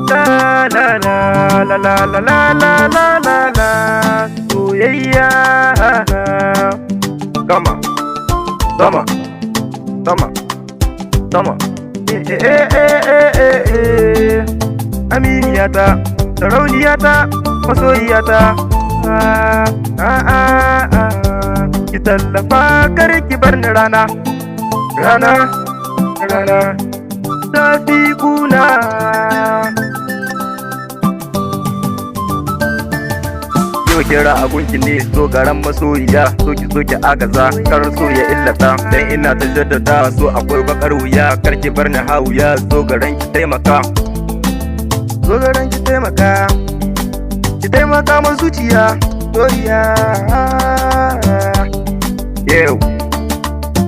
La la la la la la la la la la la soyayya. Sama, sama, sama, sama. Aminiyata, sarauniyata, masoyiyata. Ki tallafa kar ki bar ni rana, rana, rana. Zafi kuna. Yau kira abunki ne so garan masoyiya, so ki agaza kar so ya illata, dan ina ta jaddada so akwai bakar wuya, kar ki bar ni hawuya, so garan ki taimaka, so garan ki taimaka ma zuciya soyayya. Yau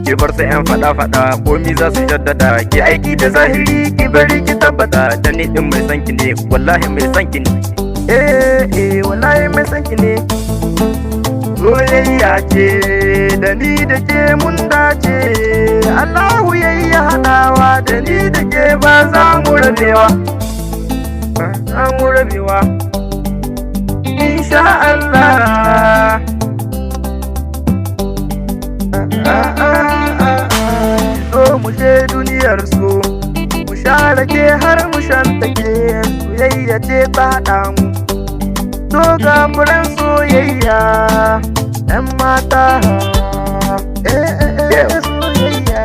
ki bar sai yan fada komi za su jaddada, ki aiki da zahiri ki bari ki tabbata, dan ni din mai sanki ne, wallahi mai sanki ne. Wallahi mai sanki ne. Soyayya ce da ni da ke mun dace, Allahu yayi hadawa da ni da ke ba za mu rabewa, ba za mu rabewa insha Allah. So mu je duniyar so, mu share ke har mu shantake, soyayya ce ta haɗa mu, so ga furen soyayya, 'yan mata soyayya.